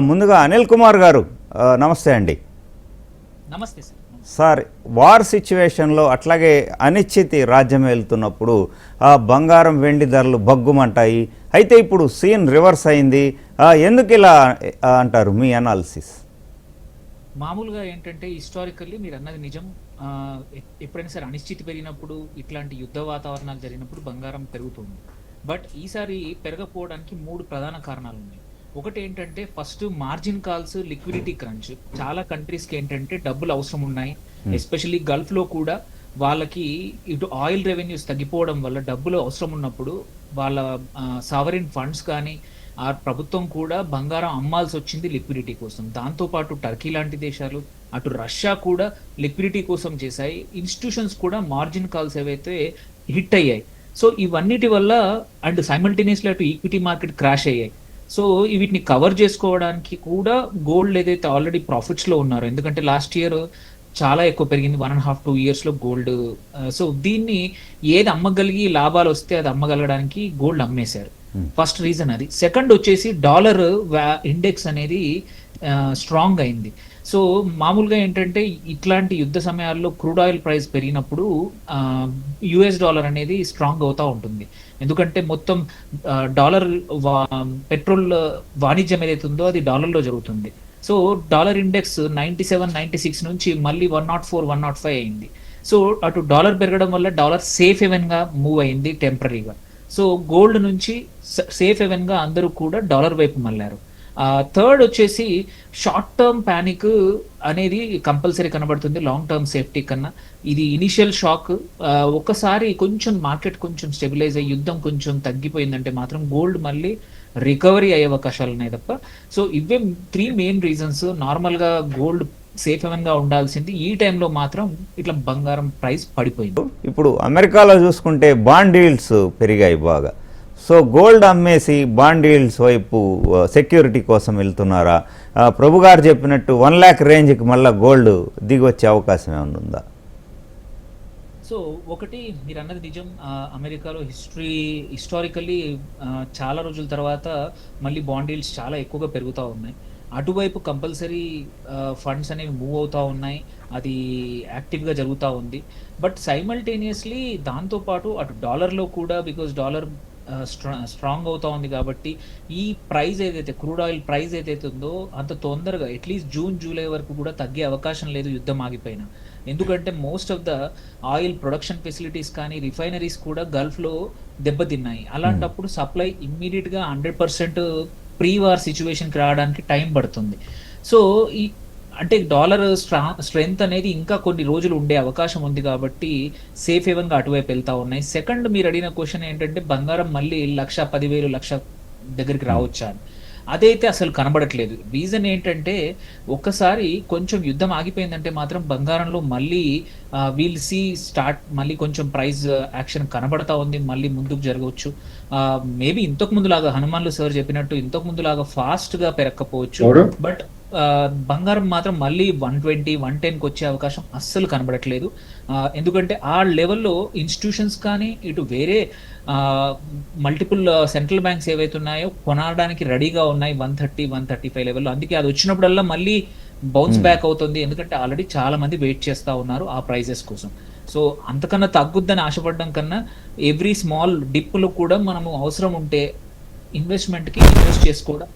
ముందుగా అనిల్ కుమార్ గారు నమస్తే అండి. నమస్తే సార్. సార్, వార్ సిచ్యువేషన్లో అట్లాగే అనిశ్చితి రాజ్యం వెళ్తున్నప్పుడు బంగారం వెండి ధరలు బగ్గుమంటాయి. అయితే ఇప్పుడు సీన్ రివర్స్ అయింది. ఎందుకు ఇలా అంటారు మీ అనాలిసిస్? మామూలుగా ఏంటంటే హిస్టారికల్లీ మీరు అన్నది నిజం. ఎప్పుడైనా సరే అనిశ్చితి పెరిగినప్పుడు, ఇట్లాంటి యుద్ధ వాతావరణాలు జరిగినప్పుడు బంగారం పెరుగుతుంది. బట్ ఈసారి పెరగకపోవడానికి 3 ప్రధాన కారణాలు ఉన్నాయి. ఒకటి ఏంటంటే first margin calls, liquidity crunch. చాలా కంట్రీస్కి ఏంటంటే డబ్బులు అవసరం ఉన్నాయి. ఎస్పెషల్లీ గల్ఫ్లో కూడా వాళ్ళకి ఇటు ఆయిల్ రెవెన్యూస్ తగ్గిపోవడం వల్ల డబ్బులు అవసరం ఉన్నప్పుడు వాళ్ళ సావరిన్ ఫండ్స్ కానీ ఆ ప్రభుత్వం కూడా బంగారం అమ్మాల్సి వచ్చింది లిక్విడిటీ కోసం. దాంతోపాటు టర్కీ లాంటి దేశాలు, అటు రష్యా కూడా లిక్విడిటీ కోసం చేశాయి. ఇన్స్టిట్యూషన్స్ కూడా మార్జిన్ కాల్స్ ఏవైతే హిట్ అయ్యాయి. సో ఇవన్నిటి వల్ల అండ్ సైమల్టేనియస్లీ అటు ఈక్విటీ మార్కెట్ క్రాష్ అయ్యాయి. సో వీటిని కవర్ చేసుకోవడానికి కూడా గోల్డ్ ఏదైతే ఆల్రెడీ ప్రాఫిట్స్లో ఉన్నారో, ఎందుకంటే లాస్ట్ ఇయర్ చాలా ఎక్కువ పెరిగింది, 1.5-2 yearsలో గోల్డ్. సో దీన్ని ఏది అమ్మగలిగి లాభాలు వస్తే అది అమ్మగలగడానికి గోల్డ్ అమ్మేశారు. ఫస్ట్ రీజన్ అది. సెకండ్ వచ్చేసి డాలర్ ఇండెక్స్ అనేది స్ట్రాంగ్ అయింది. సో మామూలుగా ఏంటంటే ఇట్లాంటి యుద్ధ సమయాల్లో క్రూడ్ ఆయిల్ ప్రైస్ పెరిగినప్పుడు యుఎస్ డాలర్ అనేది స్ట్రాంగ్ అవుతూ ఉంటుంది. ఎందుకంటే మొత్తం డాలర్ పెట్రోల్ వాణిజ్యం ఏదైతే ఉందో అది డాలర్లో జరుగుతుంది. సో డాలర్ ఇండెక్స్ 97-96 నుంచి మళ్ళీ 104-105 అయింది. సో అటు డాలర్ పెరగడం వల్ల డాలర్ సేఫ్ హెవెన్గా మూవ్ అయింది టెంపరీగా. సో గోల్డ్ నుంచి సేఫ్ హెవెన్గా అందరూ కూడా డాలర్ వైపు మళ్ళారు. థర్డ్ వచ్చేసి షార్ట్ టర్మ్ ప్యానిక్ అనేది కంపల్సరీ కనబడుతుంది లాంగ్ టర్మ్ సేఫ్టీ కన్నా. ఇది ఇనిషియల్ షాక్. ఒక్కసారి కొంచెం మార్కెట్ కొంచెం స్టెబిలైజ్ అయ్యి యుద్ధం కొంచెం తగ్గిపోయిందంటే మాత్రం గోల్డ్ మళ్ళీ రికవరీ అయ్యే అవకాశాలు ఉన్నాయి తప్ప. సో ఇవే 3 మెయిన్ రీజన్స్. నార్మల్గా గోల్డ్ సేఫ్ హెవెన్గా ఉండాల్సింది, ఈ టైంలో మాత్రం ఇట్లా బంగారం ప్రైస్ పడిపోయింది. ఇప్పుడు అమెరికాలో చూసుకుంటే బాండ్ ఈల్డ్స్ పెరిగాయి బాగా. సో గోల్డ్ అమ్మేసి బాండ్ ఈల్డ్స్ వైపు సెక్యూరిటీ కోసం వెళ్తున్నారా? ప్రభు గారు చెప్పినట్టు 1 lakh రేంజ్కి మళ్ళీ గోల్డ్ దిగి వచ్చే అవకాశం ఏమైనా ఉందా? సో ఒకటి మీరు అన్నది నిజం. అమెరికాలో హిస్టారికల్లీ చాలా రోజుల తర్వాత మళ్ళీ బాండ్ ఈల్డ్స్ చాలా ఎక్కువగా పెరుగుతూ ఉన్నాయి. అటువైపు కంపల్సరీ ఫండ్స్ అనేవి మూవ్ అవుతూ ఉన్నాయి. అది యాక్టివ్గా జరుగుతూ ఉంది. బట్ సైమల్టేనియస్లీ దాంతోపాటు అటు డాలర్లో కూడా, బికాజ్ డాలర్ స్ట్రాంగ్ అవుతా ఉంది కాబట్టి ఈ ప్రైస్ ఏదైతే క్రూడ్ ఆయిల్ ప్రైస్ ఏదైతే ఉందో అంత తొందరగా అట్లీస్ట్ జూన్ జూలై వరకు కూడా తగ్గే అవకాశం లేదు యుద్ధం ఆగిపోయినా. ఎందుకంటే most of the oil production facilities కానీ రిఫైనరీస్ కూడా గల్ఫ్లో దెబ్బతిన్నాయి. అలాంటప్పుడు సప్లై ఇమ్మీడియట్గా 100% ప్రీ వార్ సిచ్యువేషన్కి రావడానికి టైం పడుతుంది. సో ఈ అంటే డాలర్ స్ట్రెంగ్త్ అనేది ఇంకా కొన్ని రోజులు ఉండే అవకాశం ఉంది కాబట్టి సేఫ్ హెవెన్గా అటువైపు వెళ్తా ఉన్నాయి. సెకండ్ మీరు అడిగిన క్వశ్చన్ ఏంటంటే బంగారం మళ్ళీ 1,10,000 లక్ష దగ్గరికి రావచ్చా అని. అదైతే అసలు కనబడట్లేదు. రీజన్ ఏంటంటే ఒక్కసారి కొంచెం యుద్ధం ఆగిపోయిందంటే మాత్రం బంగారంలో మళ్ళీ వీల్ సీ స్టార్ట్ మళ్ళీ కొంచెం ప్రైస్ యాక్షన్ కనబడతా ఉంది, మళ్ళీ ముందుకు జరగవచ్చు. మేబీ ఇంతకు ముందులాగా హనుమాన్లు సార్ చెప్పినట్టు ఇంతకు ముందులాగా ఫాస్ట్గా పెరగకపోవచ్చు. బట్ బంగారం మాత్రం మళ్ళీ 120-110కి వచ్చే అవకాశం అస్సలు కనబడట్లేదు. ఎందుకంటే ఆ లెవెల్లో ఇన్స్టిట్యూషన్స్ కానీ ఇటు వేరే మల్టిపుల్ సెంట్రల్ బ్యాంక్స్ ఏవైతే ఉన్నాయో కొనడానికి రెడీగా ఉన్నాయి 130-135 లెవెల్లో. అందుకే అది వచ్చినప్పుడల్లా మళ్ళీ బౌన్స్ బ్యాక్ అవుతుంది. ఎందుకంటే ఆల్రెడీ చాలా మంది వెయిట్ చేస్తూ ఉన్నారు ఆ ప్రైజెస్ కోసం. సో అంతకన్నా తగ్గుద్దని ఆశపడడం కన్నా ఎవ్రీ స్మాల్ డిప్లో కూడా మనము అవసరం ఉంటే ఇన్వెస్ట్మెంట్కి ఇన్వెస్ట్ చేసుకోవడం